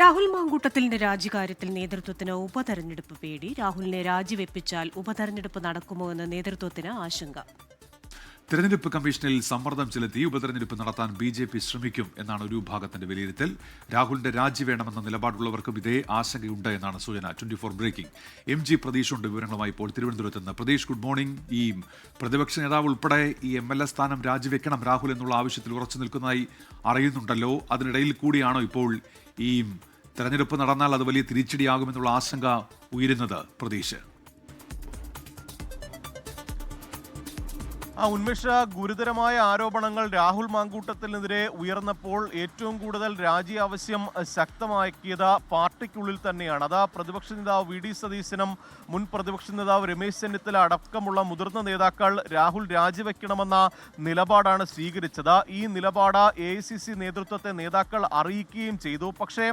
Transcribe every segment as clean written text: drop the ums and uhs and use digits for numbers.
രാഹുൽ മാങ്കൂട്ടത്തിലിന്റെ രാജിക്കാര്യത്തിൽ നേതൃത്വത്തിന് ഉപതെരഞ്ഞെടുപ്പ് പേടി. രാഹുലിനെ രാജിവെപ്പിച്ചാൽ ഉപതെരഞ്ഞെടുപ്പ് നടക്കുമോ എന്ന് നേതൃത്വത്തിന് ആശങ്ക. തെരഞ്ഞെടുപ്പ് കമ്മീഷനിൽ സമ്മർദ്ദം ചെലുത്തി ഉപതെരഞ്ഞെടുപ്പ് നടത്താൻ BJP ശ്രമിക്കും എന്നാണ് ഒരു വിഭാഗത്തിന്റെ വിലയിരുത്തൽ. രാഹുലിന്റെ രാജി വേണമെന്ന നിലപാടുള്ളവർക്കും ഇതേ ആശങ്കയുണ്ട് എന്നാണ് സൂചന. 24 ബ്രേക്കിംഗ്. MG പ്രതീഷ് ഉണ്ട് വിവരങ്ങളുമായി ഇപ്പോൾ തിരുവനന്തപുരത്ത് നിന്ന്. Pratheesh, good morning. ഈ പ്രതിപക്ഷ നേതാവ് ഉൾപ്പെടെ ഈ MLA സ്ഥാനം രാജിവെക്കണം രാഹുൽ എന്നുള്ള ആവശ്യത്തിൽ ഉറച്ചു നിൽക്കുന്നതായി അറിയുന്നുണ്ടല്ലോ. അതിനിടയിൽ കൂടിയാണോ ഇപ്പോൾ ഈ തെരഞ്ഞെടുപ്പ് നടന്നാൽ അത് വലിയ തിരിച്ചടിയാകുമെന്നുള്ള ആശങ്ക ഉയരുന്നത്? പ്രതീഷ്, ഉന്മേഷ, ഗുരുതരമായ ആരോപണങ്ങൾ രാഹുൽ മാങ്കൂട്ടത്തിനെതിരെ ഉയർന്നപ്പോൾ ഏറ്റവും കൂടുതൽ രാജി ആവശ്യം ശക്തമാക്കിയത് പാർട്ടിക്കുള്ളിൽ തന്നെയാണ്. അത് പ്രതിപക്ഷ നേതാവ് VD സതീശനും മുൻ പ്രതിപക്ഷ നേതാവ് രമേശ് ചെന്നിത്തല അടക്കമുള്ള മുതിർന്ന നേതാക്കൾ രാഹുൽ രാജിവെക്കണമെന്ന നിലപാടാണ് സ്വീകരിച്ചത്. ഈ നിലപാട് AICC നേതൃത്വത്തെ നേതാക്കൾ അറിയിക്കുകയും ചെയ്തു. പക്ഷേ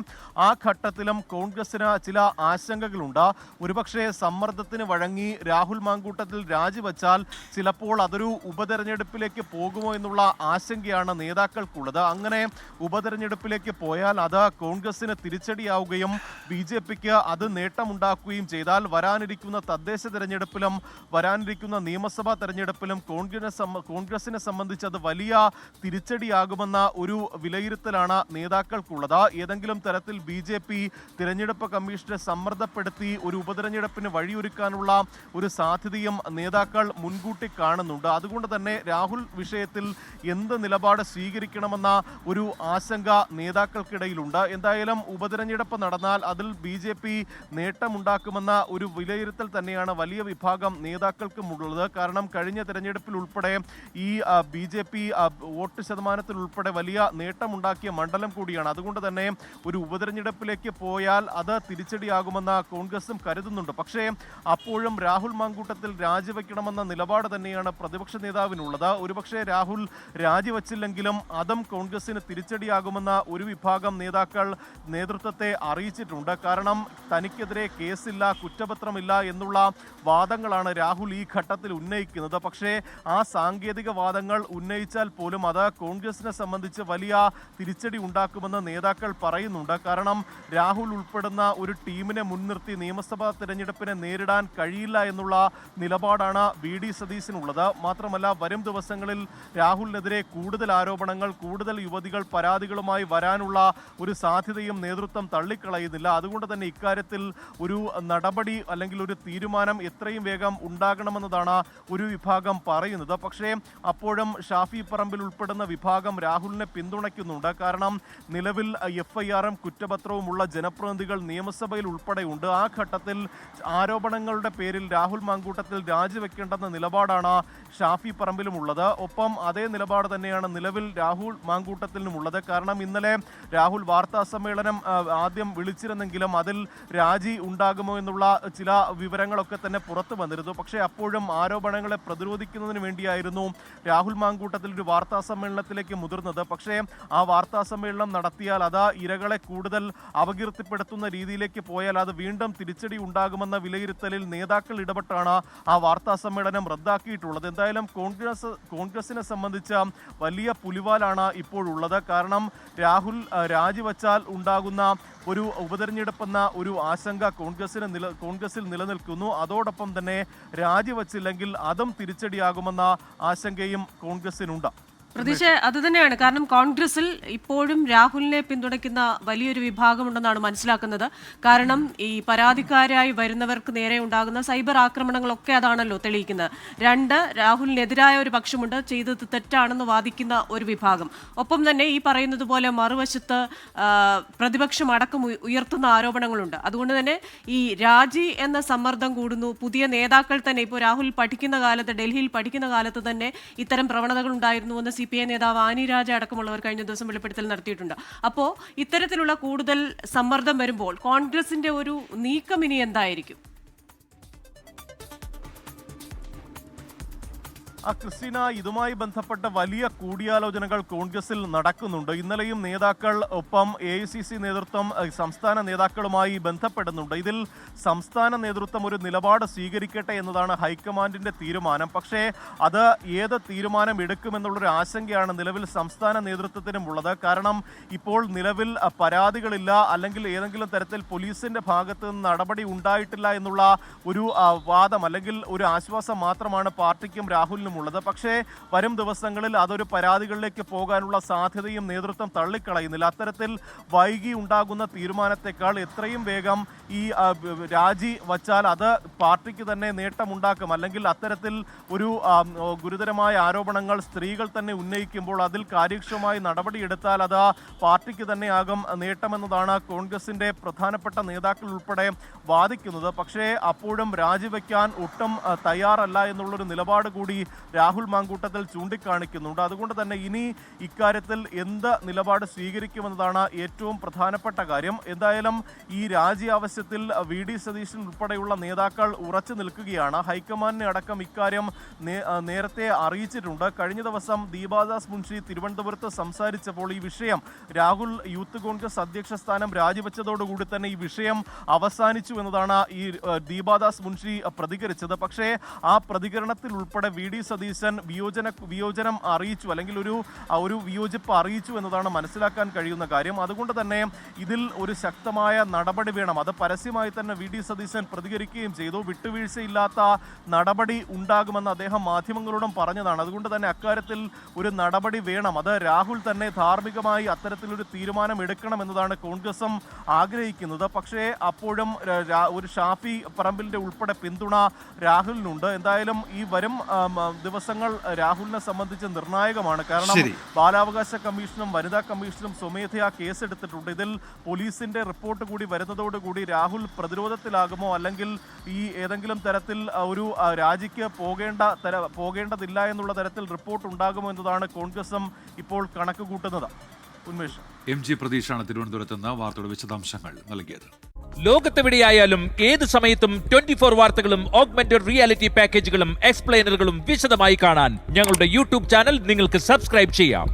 ആ ഘട്ടത്തിലും കോൺഗ്രസിന് ചില ആശങ്കകളുണ്ട്. ഒരുപക്ഷെ സമ്മർദ്ദത്തിന് വഴങ്ങി രാഹുൽ മാങ്കൂട്ടത്തിൽ രാജിവെച്ചാൽ ചിലപ്പോൾ അതൊരു ഉപതെരഞ്ഞെടുപ്പിലേക്ക് പോകുമോ എന്നുള്ള ആശങ്കയാണ് നേതാക്കൾക്കുള്ളത്. അങ്ങനെ ഉപതെരഞ്ഞെടുപ്പിലേക്ക് പോയാൽ അത് കോൺഗ്രസിന് തിരിച്ചടിയാവുകയും BJPക്ക് അത് നേട്ടമുണ്ടാക്കുകയും ചെയ്താൽ വരാനിരിക്കുന്ന തദ്ദേശ തെരഞ്ഞെടുപ്പിലും വരാനിരിക്കുന്ന നിയമസഭാ തെരഞ്ഞെടുപ്പിലും കോൺഗ്രസിനെ സംബന്ധിച്ച് അത് വലിയ തിരിച്ചടിയാകുമെന്ന ഒരു വിലയിരുത്തലാണ് നേതാക്കൾക്കുള്ളത്. ഏതെങ്കിലും തരത്തിൽ BJP തിരഞ്ഞെടുപ്പ് കമ്മീഷനെ സമ്മർദ്ദപ്പെടുത്തി ഒരു ഉപതെരഞ്ഞെടുപ്പിന് വഴിയൊരുക്കാനുള്ള ഒരു സാധ്യതയും നേതാക്കൾ മുൻകൂട്ടി കാണുന്നുണ്ട്. അതുകൊണ്ട് തന്നെ രാഹുൽ വിഷയത്തിൽ എന്ത് നിലപാട് സ്വീകരിക്കണമെന്ന ഒരു ആശങ്ക നേതാക്കൾക്കിടയിലുണ്ട്. എന്തായാലും ഉപതെരഞ്ഞെടുപ്പ് നടന്നാൽ അതിൽ BJP നേട്ടമുണ്ടാക്കുമെന്ന ഒരു വിലയിരുത്തൽ തന്നെയാണ് വലിയ വിഭാഗം നേതാക്കൾക്കുമുള്ളത്. കാരണം കഴിഞ്ഞ തെരഞ്ഞെടുപ്പിൽ ഉൾപ്പെടെ ഈ BJP വോട്ട് ശതമാനത്തിൽ ഉൾപ്പെടെ വലിയ നേട്ടമുണ്ടാക്കിയ മണ്ഡലം കൂടിയാണ്. അതുകൊണ്ട് തന്നെ ഒരു ഉപതെരഞ്ഞെടുപ്പിലേക്ക് പോയാൽ അത് തിരിച്ചടിയാകുമെന്ന് കോൺഗ്രസും കരുതുന്നുണ്ട്. പക്ഷേ അപ്പോഴും രാഹുൽ മാങ്കൂട്ടത്തിൽ രാജിവെക്കണമെന്ന നിലപാട് തന്നെയാണ് പ്രതിപക്ഷ നേതാവിനുള്ളത്. ഒരുപക്ഷെ രാഹുൽ രാജിവെച്ചില്ലെങ്കിലും അതും കോൺഗ്രസിന് തിരിച്ചടിയാകുമെന്ന ഒരു വിഭാഗം നേതാക്കൾ നേതൃത്വത്തെ അറിയിച്ചിട്ടുണ്ട്. കാരണം തനിക്കെതിരെ കേസില്ല, കുറ്റപത്രമില്ല എന്നുള്ള വാദങ്ങളാണ് രാഹുൽ ഈ ഘട്ടത്തിൽ ഉന്നയിക്കുന്നത്. പക്ഷേ ആ സാങ്കേതിക വാദങ്ങൾ ഉന്നയിച്ചാൽ പോലും അത് കോൺഗ്രസിനെ സംബന്ധിച്ച് വലിയ തിരിച്ചടി ഉണ്ടാക്കുമെന്ന് നേതാക്കൾ പറയുന്നുണ്ട്. കാരണം രാഹുൽ ഉൾപ്പെടുന്ന ഒരു ടീമിനെ മുൻനിർത്തി നിയമസഭാ തെരഞ്ഞെടുപ്പിനെ നേരിടാൻ കഴിയില്ല എന്നുള്ള നിലപാടാണ് VD സതീശനുള്ളത്. മാത്രമല്ല, വരും ദിവസങ്ങളിൽ രാഹുലിനെതിരെ കൂടുതൽ ആരോപണങ്ങൾ, കൂടുതൽ യുവതികൾ പരാതികളുമായി വരാനുള്ള ഒരു സാധ്യതയും നേതൃത്വം തള്ളിക്കളയുന്നില്ല. അതുകൊണ്ട് തന്നെ ഇക്കാര്യത്തിൽ ഒരു നടപടി അല്ലെങ്കിൽ ഒരു തീരുമാനം എത്രയും വേഗം ഉണ്ടാകണമെന്നതാണ് ഒരു വിഭാഗം പറയുന്നത്. പക്ഷേ അപ്പോഴും ഷാഫി പറമ്പിൽ ഉൾപ്പെടുന്ന വിഭാഗം രാഹുലിനെ പിന്തുണയ്ക്കുന്നുണ്ട്. കാരണം നിലവിൽ FIR-ഉം കുറ്റപത്രവുമുള്ള ജനപ്രതിനിധികൾ നിയമസഭയിൽ ഉൾപ്പെടെയുണ്ട്. ആ ഘട്ടത്തിൽ ആരോപണങ്ങളുടെ പേരിൽ രാഹുൽ മാങ്കൂട്ടത്തിൽ രാജിവെക്കേണ്ടെന്ന നിലപാടാണ് ഷാഫി പറമ്പിലുമുള്ളത്. ഒപ്പം അതേ നിലപാട് തന്നെയാണ് നിലവിൽ രാഹുൽ മാങ്കൂട്ടത്തിനുമുള്ളത്. കാരണം ഇന്നലെ രാഹുൽ വാർത്താ സമ്മേളനം ആദ്യം വിളിച്ചിരുന്നെങ്കിലും അതിൽ രാജി ഉണ്ടാകുമോ എന്നുള്ള ചില വിവരങ്ങളൊക്കെ തന്നെ പുറത്തു വന്നിരുന്നു. പക്ഷേ അപ്പോഴും ആരോപണങ്ങളെ പ്രതിരോധിക്കുന്നതിന് വേണ്ടിയായിരുന്നു രാഹുൽ മാങ്കൂട്ടത്തിൽ ഒരു വാർത്താ സമ്മേളനത്തിലേക്ക് മുതിർന്നത്. പക്ഷേ ആ വാർത്താ സമ്മേളനം നടത്തിയാൽ അത് ഇരകളെ കൂടുതൽ അപകീർത്തിപ്പെടുത്തുന്ന രീതിയിലേക്ക് പോയാൽ അത് വീണ്ടും തിരിച്ചടി ഉണ്ടാകുമെന്ന വിലയിരുത്തലിൽ നേതാക്കൾ ഇടപെട്ടാണ് ആ വാർത്താ സമ്മേളനം റദ്ദാക്കിയിട്ടുള്ളത്. എന്തായാലും കോൺഗ്രസിനെ സംബന്ധിച്ച് വലിയ പുലിവാലാണ് ഇപ്പോഴുള്ളത്. കാരണം രാഹുൽ രാജിവെച്ചാൽ ഉണ്ടാകുന്ന ഒരു ഉപതെരഞ്ഞെടുപ്പെന്ന ഒരു ആശങ്ക കോൺഗ്രസിൽ നിലനിൽക്കുന്നു. അതോടൊപ്പം തന്നെ രാജിവെച്ചില്ലെങ്കിൽ അതും തിരിച്ചടിയാകുമെന്ന ആശങ്കയും കോൺഗ്രസിനുണ്ട്. പ്രതീക്ഷ അതുതന്നെയാണ്. കാരണം കോൺഗ്രസിൽ ഇപ്പോഴും രാഹുലിനെ പിന്തുണയ്ക്കുന്ന വലിയൊരു വിഭാഗമുണ്ടെന്നാണ് മനസ്സിലാക്കുന്നത്. കാരണം ഈ പരാതിക്കാരായി വരുന്നവർക്ക് നേരെ ഉണ്ടാകുന്ന സൈബർ ആക്രമണങ്ങളൊക്കെ അതാണല്ലോ തെളിയിക്കുന്നത്. രണ്ട്, രാഹുലിനെതിരായ ഒരു പക്ഷമുണ്ട്, ചെയ്തത് തെറ്റാണെന്ന് വാദിക്കുന്ന ഒരു വിഭാഗം. ഒപ്പം തന്നെ ഈ പറയുന്നത് പോലെ മറുവശത്ത് പ്രതിപക്ഷം അടക്കം ഉയർത്തുന്ന ആരോപണങ്ങളുണ്ട്. അതുകൊണ്ട് തന്നെ ഈ രാജി എന്ന സമ്മർദ്ദം കൂടുന്നു. പുതിയ നേതാക്കൾ തന്നെ ഇപ്പോൾ രാഹുൽ പഠിക്കുന്ന കാലത്ത്, ഡൽഹിയിൽ പഠിക്കുന്ന കാലത്ത് തന്നെ ഇത്തരം പ്രവണതകൾ ഉണ്ടായിരുന്നുവെന്ന് CPI നേതാവ് ആനി രാജ അടക്കമുള്ളവർ കഴിഞ്ഞ ദിവസം വെളിപ്പെടുത്തൽ നടത്തിയിട്ടുണ്ട്. അപ്പോൾ ഇത്തരത്തിലുള്ള കൂടുതൽ സമ്മർദ്ദം വരുമ്പോൾ കോൺഗ്രസിന്റെ ഒരു നീക്കം ഇനി എന്തായിരിക്കും? ക്രിസ്റ്റീന, ഇതുമായി ബന്ധപ്പെട്ട വലിയ കൂടിയാലോചനകൾ കോൺഗ്രസിൽ നടക്കുന്നുണ്ട്. ഇന്നലെയും നേതാക്കൾ ഒപ്പം AICC നേതൃത്വം സംസ്ഥാന നേതാക്കളുമായി ബന്ധപ്പെടുന്നുണ്ട്. ഇതിൽ സംസ്ഥാന നേതൃത്വം ഒരു നിലപാട് സ്വീകരിക്കട്ടെ എന്നതാണ് ഹൈക്കമാൻഡിന്റെ തീരുമാനം. പക്ഷേ അത് ഏത് തീരുമാനം എടുക്കുമെന്നുള്ളൊരു ആശങ്കയാണ് നിലവിൽ സംസ്ഥാന നേതൃത്വത്തിനും ഉള്ളത്. കാരണം ഇപ്പോൾ നിലവിൽ പരാതികളില്ല, അല്ലെങ്കിൽ ഏതെങ്കിലും തരത്തിൽ പോലീസിന്റെ ഭാഗത്ത് നിന്ന് നടപടി ഉണ്ടായിട്ടില്ല എന്നുള്ള ഒരു വാദം അല്ലെങ്കിൽ ഒരു ആശ്വാസം മാത്രമാണ് പാർട്ടിക്കും രാഹുലിനും ഉള്ളത്. പക്ഷേ വരും ദിവസങ്ങളിൽ അതൊരു പരാതികളിലേക്ക് പോകാനുള്ള സാധ്യതയും നേതൃത്വം തള്ളിക്കളയുന്നില്ല. അത്തരത്തിൽ വൈകി ഉണ്ടാകുന്ന തീരുമാനത്തെക്കാൾ എത്രയും വേഗം ഈ രാജി വച്ചാൽ അത് പാർട്ടിക്ക് തന്നെ നേട്ടമുണ്ടാക്കും. അല്ലെങ്കിൽ അത്തരത്തിൽ ഒരു ഗുരുതരമായ ആരോപണങ്ങൾ സ്ത്രീകൾ തന്നെ ഉന്നയിക്കുമ്പോൾ അതിൽ കാര്യക്ഷമമായി നടപടിയെടുത്താൽ അത് പാർട്ടിക്ക് തന്നെയാകും നേട്ടമെന്നതാണ് കോൺഗ്രസിന്റെ പ്രധാനപ്പെട്ട നേതാക്കൾ ഉൾപ്പെടെ വാദിക്കുന്നത്. പക്ഷേ അപ്പോഴും രാജിവെക്കാൻ ഒട്ടും തയ്യാറല്ല എന്നുള്ളൊരു നിലപാട് കൂടി രാഹുൽ മാങ്കൂട്ടത്തിൽ ചൂണ്ടിക്കാണിക്കുന്നുണ്ട്. അതുകൊണ്ട് തന്നെ ഇനി ഇക്കാര്യത്തിൽ എന്ത് നിലപാട് സ്വീകരിക്കുമെന്നതാണ് ഏറ്റവും പ്രധാനപ്പെട്ട കാര്യം. എന്തായാലും ഈ രാജി ആവശ്യത്തിൽ VD സതീശൻ ഉൾപ്പെടെയുള്ള നേതാക്കൾ ഉറച്ചു നിൽക്കുകയാണ്. ഹൈക്കമാൻഡിനെ അടക്കം ഇക്കാര്യം നേരത്തെ അറിയിച്ചിട്ടുണ്ട്. കഴിഞ്ഞ ദിവസം ദീപാദാസ് മുൻഷി തിരുവനന്തപുരത്ത് സംസാരിച്ചപ്പോൾ ഈ വിഷയം രാഹുൽ യൂത്ത് കോൺഗ്രസ് അധ്യക്ഷ സ്ഥാനം രാജിവെച്ചതോടുകൂടി തന്നെ ഈ വിഷയം അവസാനിച്ചു എന്നതാണ് ഈ ദീപാദാസ് മുൻഷി പ്രതികരിച്ചത്. പക്ഷേ ആ പ്രതികരണത്തിൽ ഉൾപ്പെടെ VD സതീശൻ വിയോജനം അറിയിച്ചു, അല്ലെങ്കിൽ ഒരു വിയോജിപ്പ് അറിയിച്ചു എന്നതാണ് മനസ്സിലാക്കാൻ കഴിയുന്ന കാര്യം. അതുകൊണ്ട് തന്നെ ഇതിൽ ഒരു ശക്തമായ നടപടി വേണം. അത് പരസ്യമായി തന്നെ VD സതീശൻ പ്രതികരിക്കുകയും ചെയ്തു. വിട്ടുവീഴ്ചയില്ലാത്ത നടപടി ഉണ്ടാകുമെന്ന് അദ്ദേഹം മാധ്യമങ്ങളോടും പറഞ്ഞതാണ്. അതുകൊണ്ട് തന്നെ അക്കാര്യത്തിൽ ഒരു നടപടി വേണം. അത് രാഹുൽ തന്നെ ധാർമ്മികമായി അത്തരത്തിലൊരു തീരുമാനം എടുക്കണം എന്നതാണ് കോൺഗ്രസും ആഗ്രഹിക്കുന്നത്. പക്ഷേ അപ്പോഴും ഒരു ഷാഫി പറമ്പിലിന്റെ ഉൾപ്പെടെ പിന്തുണ രാഹുലിനുണ്ട്. എന്തായാലും ഈ വരും ദിവസങ്ങൾ രാഹുലിനെ സംബന്ധിച്ച് നിർണായകമാണ്. കാരണം ബാലാവകാശ കമ്മീഷനും വനിതാ കമ്മീഷനും സ്വമേധയാ കേസെടുത്തിട്ടുണ്ട്. ഇതിൽ പോലീസിന്റെ റിപ്പോർട്ട് കൂടി വരുന്നതോടുകൂടി രാഹുൽ പ്രതിരോധത്തിലാകുമോ, അല്ലെങ്കിൽ ഈ ഏതെങ്കിലും തരത്തിൽ ഒരു രാജിക്ക് പോകേണ്ടതില്ല എന്നുള്ള തരത്തിൽ റിപ്പോർട്ട് ഉണ്ടാകുമോ എന്നതാണ് കോൺഗ്രസും ഇപ്പോൾ കണക്ക് കൂട്ടുന്നത്. ഉന്മേഷ്, MG പ്രതീക്ഷാണ് തിരുവനന്തപുരത്ത് നിന്ന് വാർത്തയുടെ വിശദാംശങ്ങൾ നൽകിയത്. ലോകത്തെവിടെയായാലും ഏത് സമയത്തും 24 വാർത്തകളും ഓഗ്മെന്റഡ് റിയാലിറ്റി പാക്കേജുകളും എക്സ്പ്ലെയിനറുകളും വിശദമായി കാണാൻ ഞങ്ങളുടെ YouTube ചാനൽ നിങ്ങൾക്ക് സബ്സ്ക്രൈബ് ചെയ്യാം.